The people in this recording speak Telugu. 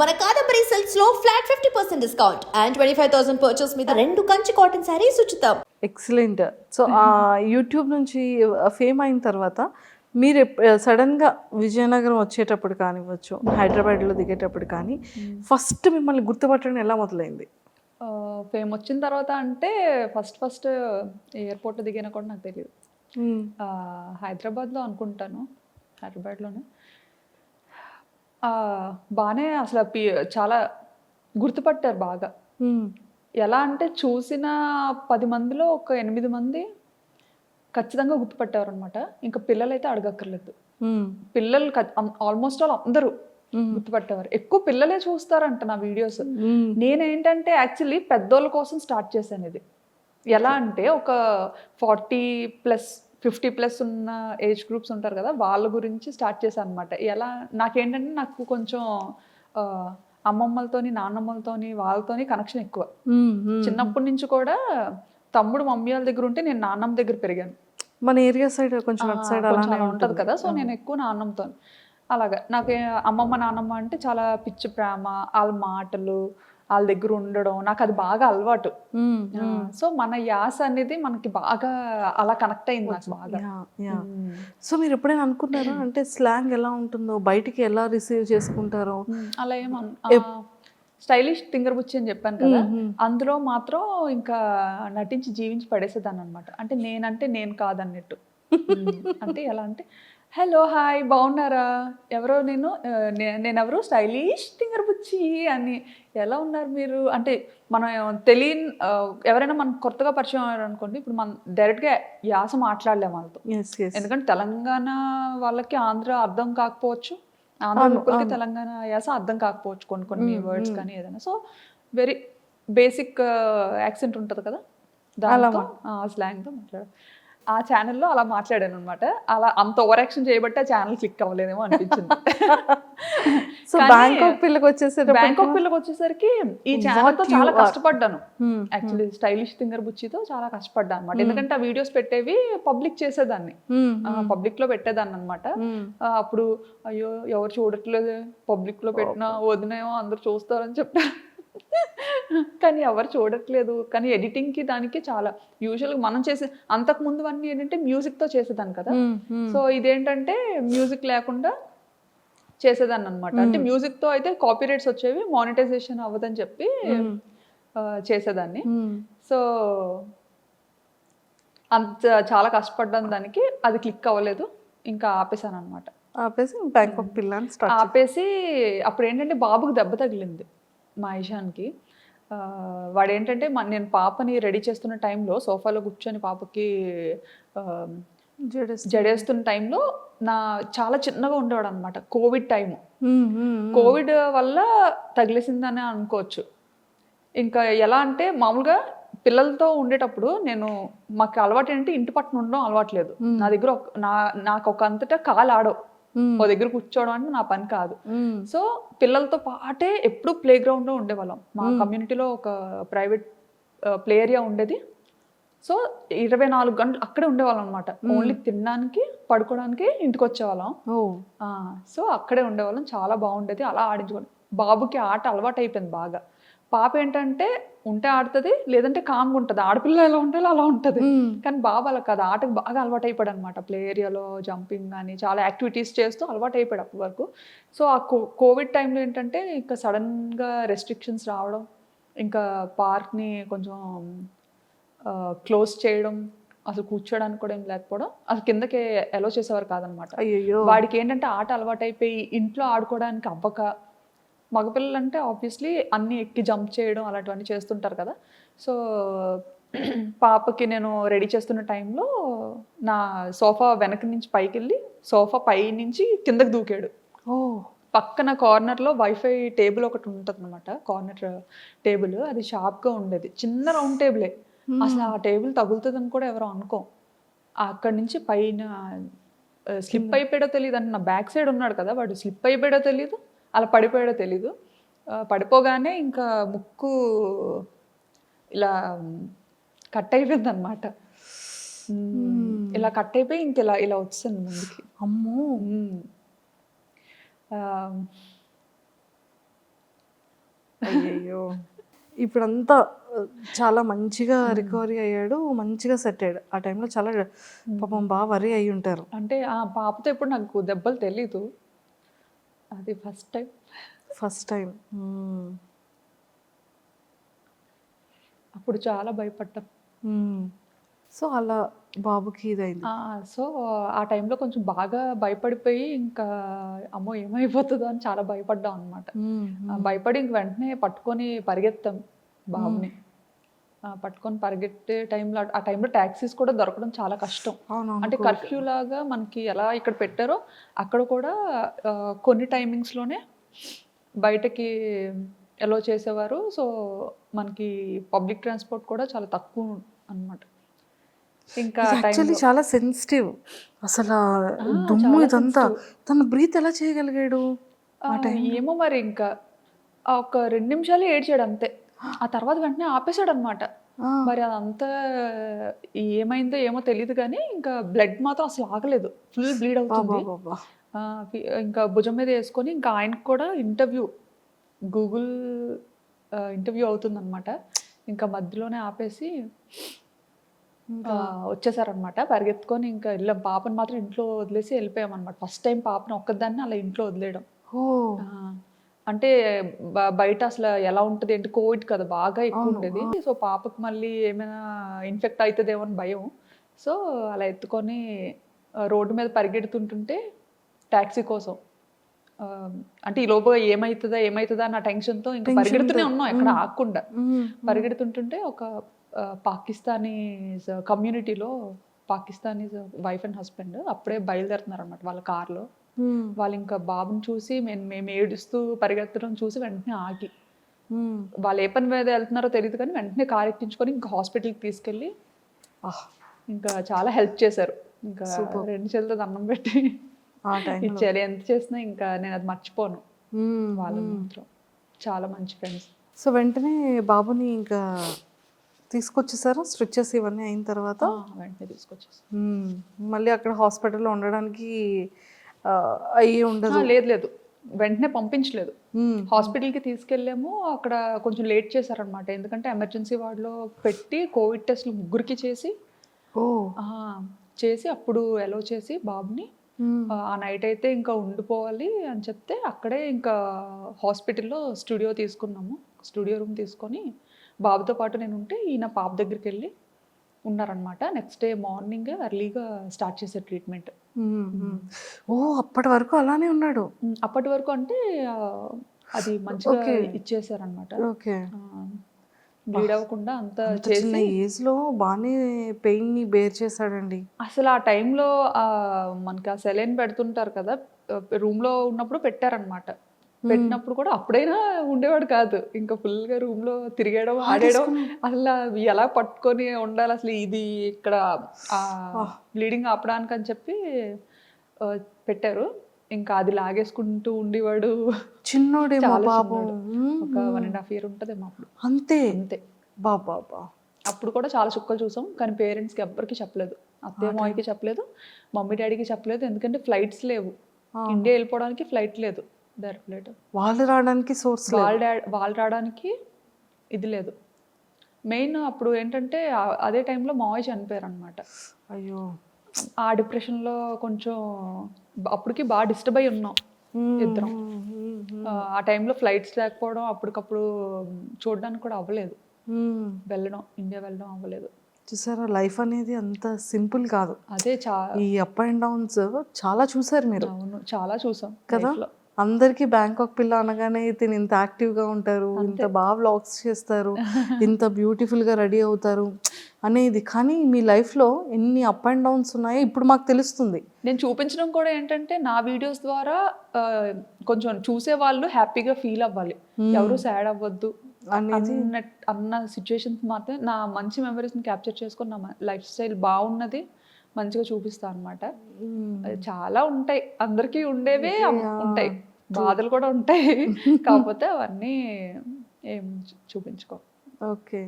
మన కాదంబరి సిల్క్స్ లో ఫ్లాట్ 50% డిస్కౌంట్ అండ్ 25,000 పర్చేస్ మీద 2 కంచి కాటన్ సారీస్ ఉచితం. ఎక్సలెంట్. సో ఆ యూట్యూబ్ నుంచి ఫేమ్ అయిన తర్వాత మీరు సడన్గా విజయనగరం వచ్చేటప్పుడు కానివ్వచ్చు, హైదరాబాద్లో దిగేటప్పుడు కానీ ఫస్ట్ మిమ్మల్ని గుర్తుపట్టడం ఎలా మొదలైంది? ఫేమ్ వచ్చిన తర్వాత అంటే ఫస్ట్ ఎయిర్పోర్ట్లో దిగినా కూడా నాకు తెలియదు. హైదరాబాద్లో అనుకుంటాను, హైదరాబాద్లోనే బాగానే అసలు చాలా గుర్తుపట్టారు బాగా. ఎలా అంటే చూసిన 10 మందిలో ఒక 8 మంది ఖచ్చితంగా గుర్తుపట్టారు అనమాట. ఇంకా పిల్లలైతే అడగక్కర్లేదు. పిల్లలు ఆల్మోస్ట్ ఆల్ అందరూ గుర్తుపట్టేవారు. ఎక్కువ పిల్లలే చూస్తారంట నా వీడియోస్. నేనేంటంటే యాక్చువల్లీ పెద్దోళ్ళ కోసం స్టార్ట్ చేశాను ఇది. ఎలా అంటే ఒక 40+ 50+ ఉన్న ఏజ్ గ్రూప్స్ ఉంటారు కదా, వాళ్ళ గురించి స్టార్ట్ చేశాను అనమాట. ఎలా నాకేంటంటే నాకు కొంచెం అమ్మమ్మలతోని, నాన్నమ్మలతోని, వాళ్ళతోని కనెక్షన్ ఎక్కువ. చిన్నప్పటి నుంచి కూడా తమ్ముడు మమ్మీ వాళ్ళ దగ్గర ఉంటే నేను నాన్నమ్మ దగ్గర పెరిగాను. మన ఏరియా సైడ్ కొంచెం అటు సైడ్ అలానే ఉంటుంది కదా, సో నేను ఎక్కువ నాన్నమ్మతో. అలాగా నాకు అమ్మమ్మ నాన్నమ్మ అంటే చాలా పిచ్చి ప్రేమ, వాళ్ళ మాటలు, వాళ్ళ దగ్గర ఉండడం నాకు అది బాగా అలవాటు. సో మన యాస అనేది మనకి బాగా అలా కనెక్ట్ అయింది నాకు బాగా. సో మీరు ఎప్పుడైనా అనుకున్నారా అంటే స్లాంగ్ ఎలా ఉంటుందో, బయటికి ఎలా రిసీవ్ చేసుకుంటారో? అలా స్టైలిష్ తింగర్ బుచ్చి అని చెప్పాను కదా, అందులో మాత్రం ఇంకా నటించి జీవించి పడేసేదాన్ని అనమాట. అంటే నేనంటే నేను కాదన్నట్టు. అంటే ఎలా అంటే హలో హాయ్ బాగున్నారా, ఎవరో నేనెవరో స్టైలిష్ తింగర్ బుచ్చి అని, ఎలా ఉన్నారు మీరు అంటే మనం తెలియని ఎవరైనా మనకు కొత్తగా పరిచయం అయ్యారు అనుకోండి, ఇప్పుడు మనం డైరెక్ట్గా యాస మాట్లాడలేము వాళ్ళతో. ఎందుకంటే తెలంగాణ వాళ్ళకి ఆంధ్ర అర్థం కాకపోవచ్చు, ఆంధ్ర లోపలికి తెలంగాణ యాస అర్థం కాకపోవచ్చు కొన్ని వర్డ్స్ కానీ ఏదైనా. సో వెరీ బేసిక్ యాక్సెంట్ ఉంటుంది కదా, దాంతో స్లాంగ్తో మాట్లాడారు. ఆ ఛానల్లో అలా మాట్లాడాను అనమాట. అలా అంత ఓవర్ యాక్షన్ చేయబట్టి ఆ ఛానల్ క్లిక్ అవ్వలేదేమో అనిపించింది. సో బ్యాంకాక్ పిల్లకి వచ్చేసరికి ఈ ఛానల్తో చాలా కష్టపడ్డాను. యాక్చువల్లీ స్టైలిష్ తింగర్ బుచ్చితో చాలా కష్టపడ్డాను అనమాట. ఎందుకంటే ఆ వీడియోస్ పెట్టేవి పబ్లిక్ చేసేదాన్ని, పబ్లిక్ లో పెట్టేదాన్ని అనమాట. అప్పుడు అయ్యో ఎవరు చూడట్లేదు, పబ్లిక్ లో పెట్టినా వదినేమో అందరు చూస్తారని చెప్పారు. కానీ ఎవరు చూడట్లేదు. కానీ ఎడిటింగ్కి దానికి చాలా యూజువల్గా మనం చేసే అంతకుముందు అన్నీ ఏంటంటే మ్యూజిక్తో చేసేదాన్ని కదా, సో ఇదేంటంటే మ్యూజిక్ లేకుండా చేసేదాన్ని అనమాట. అంటే మ్యూజిక్తో అయితే కాపీరైట్స్ వచ్చేవి, మానిటైజేషన్ అవ్వదని చెప్పి చేసేదాన్ని. సో అంత చాలా కష్టపడ్డాను దానికి, అది క్లిక్ అవ్వలేదు, ఇంకా ఆపేసాను అనమాట. ఆపేసి అప్పుడు ఏంటంటే బాబుకి దెబ్బ తగిలింది మా ఇషాన్కి. వాడేంటంటే నేను పాపని రెడీ చేస్తున్న టైంలో సోఫాలో కూర్చొని పాపకి జడేస్తున్న టైంలో చాలా చిన్నగా ఉండేవాడు అనమాట. కోవిడ్ టైము, కోవిడ్ వల్ల తగిలేసిందని అనుకోవచ్చు. ఇంకా ఎలా అంటే మామూలుగా పిల్లలతో ఉండేటప్పుడు మాకు అలవాటు ఏంటంటే ఇంటి పట్టున ఉండడం అలవాట్లేదు. నా దగ్గర నాకు ఒక అంతటా కాలు ఆడవు, ఓ దగ్గర కూర్చోవడం అంటే నా పని కాదు. సో పిల్లలతో పాటే ఎప్పుడు ప్లే గ్రౌండ్లో ఉండేవాళ్ళం. మా కమ్యూనిటీలో ఒక ప్రైవేట్ ప్లే ఏరియా ఉండేది. సో 24 గంటలు అక్కడే ఉండేవాళ్ళం అనమాట. ఓన్లీ తినడానికి, పడుకోవడానికి ఇంటికి వచ్చేవాళ్ళం. సో అక్కడే ఉండేవాళ్ళం, చాలా బాగుండేది. అలా ఆడించుకోండి. బాబుకి ఆట అలవాటు అయిపోయింది బాగా. పాప ఏంటంటే ఉంటే ఆడుతుంది, లేదంటే కామ్గా ఉంటుంది. ఆడపిల్ల ఎలా ఉండాలో అలా ఉంటుంది. కానీ బాబు అలా కాదు, ఆటకు బాగా అలవాటు అయిపోయాడు అనమాట. ప్లే ఏరియాలో జంపింగ్ కానీ చాలా యాక్టివిటీస్ చేస్తూ అలవాటు అయిపోయాడు అప్పటి వరకు. సో ఆ కోవిడ్ టైంలో ఏంటంటే ఇంకా సడన్గా రెస్ట్రిక్షన్స్ రావడం, ఇంకా పార్క్ని కొంచెం క్లోజ్ చేయడం, అసలు కూర్చోడానికి కూడా ఏం లేకపోవడం, అసలు కిందకి అలో చేసేవారు కాదనమాట. వాడికి ఏంటంటే ఆట అలవాటు అయిపోయి ఇంట్లో ఆడుకోవడానికి అవ్వక, మగపిల్లలు అంటే ఆబ్వియస్లీ అన్నీ ఎక్కి జంప్ చేయడం అలాంటివన్నీ చేస్తుంటారు కదా. సో పాపకి నేను రెడీ చేస్తున్న టైంలో నా సోఫా వెనక నుంచి పైకి వెళ్ళి సోఫా పై నుంచి కిందకి దూకాడు. పక్కన కార్నర్లో వైఫై టేబుల్ ఒకటి ఉంటుంది అనమాట, కార్నర్ టేబుల్. అది షార్ప్గా ఉండేది, చిన్న రౌండ్ టేబులే. అసలు ఆ టేబుల్ తగులుతుందని కూడా ఎవరో అనుకోం. అక్కడి నుంచి పైన స్లిప్ అయిపోయాడో తెలియదు. అంటే నా బ్యాక్ సైడ్ ఉన్నాడు కదా, వాడు స్లిప్ అయిపోయాడో తెలియదు, అలా పడిపోయాడో తెలీదు. పడిపోగానే ఇంకా ముక్కు ఇలా కట్ అయిపోయింది అనమాట. ఇలా కట్ అయిపోయి ఇంక ఇలా వచ్చింది ముందుకి. అమ్మో. అయ్యయ్యో. ఇప్పుడంతా చాలా మంచిగా రికవరీ అయ్యాడు, మంచిగా సెట్ అయ్యాడు. ఆ టైంలో చాలా పాపం బాగా వరి అయి ఉంటారు. అంటే ఆ పాపతో ఎప్పుడు నాకు దెబ్బలు తెలీదు, అది ఫస్ట్ టైం. First time. అప్పుడు చాలా భయపడ్డాం. సో అలా బాబుకి ఇదైంది. సో ఆ టైంలో కొంచెం బాగా భయపడిపోయి ఇంకా అమ్మో ఏమైపోతుందో అని చాలా భయపడ్డాం అనమాట. భయపడి ఇంక వెంటనే పట్టుకొని పరిగెత్తాం బాబుని. పట్టుకొని పరిగెత్తే టైంలో, ఆ టైంలో ట్యాక్సీస్ కూడా దొరకడం చాలా కష్టం. అంటే కర్ఫ్యూ లాగా మనకి ఎలా ఇక్కడ పెట్టారో అక్కడ కూడా కొన్ని టైమింగ్స్లోనే బయటకి ఎలో చేసేవారు. సో మనకి పబ్లిక్ ట్రాన్స్పోర్ట్ కూడా చాలా తక్కువ అన్నమాట. ఇంకా యాక్చువల్లీ చాలా సెన్సిటివ్ అసలు దుమ్ము ఇదంతా. తను బ్రీత్ ఎలా చేయగలిగాడు? ఏమో మరి ఇంకా ఒక 2 నిమిషాలు ఏడ్చాడు అంతే. ఆ తర్వాత వెంటనే ఆపేశాడు అనమాట. మరి అదంతా ఏమైందో ఏమో తెలియదు కానీ ఇంకా బ్లడ్ మాత్రం అసలు ఆగలేదు, ఫుల్ బ్లీడ్ అవుతుంది. ఇంకా భుజం మీద వేసుకొని ఇంకా ఆయనకు కూడా గూగుల్ ఇంటర్వ్యూ అవుతుంది అనమాట. ఇంకా మధ్యలోనే ఆపేసి వచ్చేసారనమాట పరిగెత్తుకొని. ఇంకా వెళ్ళాం, పాపను మాత్రం ఇంట్లో వదిలేసి వెళ్ళిపోయాం అనమాట. ఫస్ట్ టైం పాపను ఒక్కదాన్ని అలా ఇంట్లో వదిలేయడం. అంటే బయట అసలు ఎలా ఉంటుంది అంటే కోవిడ్ కదా బాగా ఎక్కువ ఉండేది. సో పాపకు మళ్ళీ ఏమైనా ఇన్ఫెక్ట్ అవుతుందేమో అని భయం. సో అలా ఎత్తుకొని రోడ్డు మీద పరిగెడుతుంటుంటే ట్యాక్సీ కోసం, అంటే ఈ లోపు ఏమవుతుందా అన్న టెన్షన్తో ఇంకా పరిగెడుతూనే ఉన్నాం ఎక్కడ ఆగకుండా. పరిగెడుతుంటుంటే ఒక పాకిస్తానీస్ కమ్యూనిటీలో పాకిస్తానీస్ వైఫ్ అండ్ హస్బెండ్ అప్పుడే బయలుదేరుతున్నారు అనమాట వాళ్ళ కార్లో. వాళ్ళు ఇంకా బాబుని చూసి మేము ఏడుస్తూ పరిగెత్తడం చూసి వెంటనే ఆగి, వాళ్ళు ఏ పని మీద వెళ్తున్నారో తెలియదు కానీ వెంటనే కార్ ఎక్కించుకొని ఇంకా హాస్పిటల్కి తీసుకెళ్ళి ఇంకా చాలా హెల్ప్ చేశారు. ఇంకా 2 చేతులతో దండం పెట్టి ఇచ్చారు. ఎంత చేసినా ఇంకా నేను అది మర్చిపోను. వాళ్ళు మాత్రం చాలా మంచి ఫ్రెండ్స్. సో వెంటనే బాబుని ఇంకా తీసుకొచ్చేసారా? స్ట్రిచెస్ ఇవన్నీ అయిన తర్వాత వెంటనే తీసుకొచ్చేసారు. మళ్ళీ అక్కడ హాస్పిటల్లో ఉండడానికి అయ్యి ఉండదు? లేదు, వెంటనే పంపించలేదు. హాస్పిటల్కి తీసుకెళ్ళాము, అక్కడ కొంచెం లేట్ చేశారనమాట. ఎందుకంటే ఎమర్జెన్సీ వార్డులో పెట్టి కోవిడ్ టెస్ట్లు 3కి చేసి అప్పుడు ఎలో చేసి బాబుని ఆ నైట్ అయితే ఇంకా ఉండిపోవాలి అని చెప్తే అక్కడే ఇంకా హాస్పిటల్లో స్టూడియో రూమ్ తీసుకొని బాబుతో పాటు నేను ఉంటే ఈయన పాప దగ్గరికి వెళ్ళి ఉన్నారనమాట. నెక్స్ట్ డే మార్నింగ్ ఎర్లీగా స్టార్ట్ చేసే ట్రీట్మెంట్. అప్పటి వరకు అలానే ఉన్నాడు? అప్పటి వరకు అంటే అది మంచిగా ఇచ్చేసారనమాట. బ్లీడ్ అవ్వకుండా అంతా చిన్న ఏజ్ లో బాగానే పెయిన్ ని బేర్ చేశాడండి. అసలు ఆ టైంలో మనకి ఆ సెలైన్ పెడుతుంటారు కదా, రూమ్ లో ఉన్నప్పుడు పెట్టారనమాట. పెట్టినప్పుడు కూడా అప్పుడైనా ఉండేవాడు కాదు, ఇంకా ఫుల్గా రూమ్లో తిరిగేయడం ఆడేయడం. అసలు ఎలా పట్టుకొని ఉండాలి అసలు, ఇది ఇక్కడ బ్లీడింగ్ ఆపడానికి అని చెప్పి పెట్టారు. ఇంకా అది లాగేసుకుంటూ ఉండేవాడు. చిన్నోడేమో బాబు, ఒక 1.5 year ఉంటుందేమో అప్పుడు. అంతే బాబా. అప్పుడు కూడా చాలా చుక్కలు చూసాం కానీ పేరెంట్స్కి ఎవ్వరికి చెప్పలేదు. అత్తయ్య మామయ్యకి చెప్పలేదు, మమ్మీ డాడీకి చెప్పలేదు. ఎందుకంటే ఫ్లైట్స్ లేవు, ఇండియా వెళ్ళిపోవడానికి ఫ్లైట్ లేదు, డైరెక్ట్. వాళ్ళు రావడానికి సోర్స్, వాళ్ళు రావడానికి ఇది లేదు. మెయిన్ అప్పుడు ఏంటంటే అదే టైంలో మావయ్య చనిపోయారు అనమాట. అయ్యో. ఆ డిప్రెషన్లో కొంచెం అప్పటికి బాగా డిస్టర్బ్ అయి ఉన్నాం ఇద్దరం. ఆ టైంలో ఫ్లైట్స్ లేకపోవడం, అప్పటికప్పుడు చూడడానికి కూడా అవ్వలేదు, ఇండియా వెళ్ళడం అవ్వలేదు. చూసారా, లైఫ్ అనేది అంత సింపుల్ కాదు. అదే ఈ అప్ అండ్ డౌన్స్ చాలా చూసారు మీరు. అవును, చాలా చూసాం కదా. అందరికీ బ్యాంకాక్ పిల్ల అనగానే తిని ఇంత యాక్టివ్గా ఉంటారు, ఇంత బాగా వ్లాగ్స్ చేస్తారు, ఇంత బ్యూటిఫుల్గా రెడీ అవుతారు అనేది. కానీ మీ లైఫ్లో ఎన్ని అప్ అండ్ డౌన్స్ ఉన్నాయో ఇప్పుడు మాకు తెలుస్తుంది. నేను చూపించడం కూడా ఏంటంటే నా వీడియోస్ ద్వారా కొంచెం చూసే వాళ్ళు హ్యాపీగా ఫీల్ అవ్వాలి, ఎవరు సాడ్ అవ్వద్దు అన్న సిచ్యువేషన్స్ మాత్రం నా మంచి మెమరీస్ని క్యాప్చర్ చేసుకొని నా లైఫ్ స్టైల్ బాగున్నది మంచిగా చూపిస్తాను అనమాట. చాలా ఉంటాయి, అందరికీ ఉండేవే ఉంటాయి, బాధలు కూడా ఉంటాయి, కాకపోతే అవన్నీ ఏం చూపించుకో. ఓకే.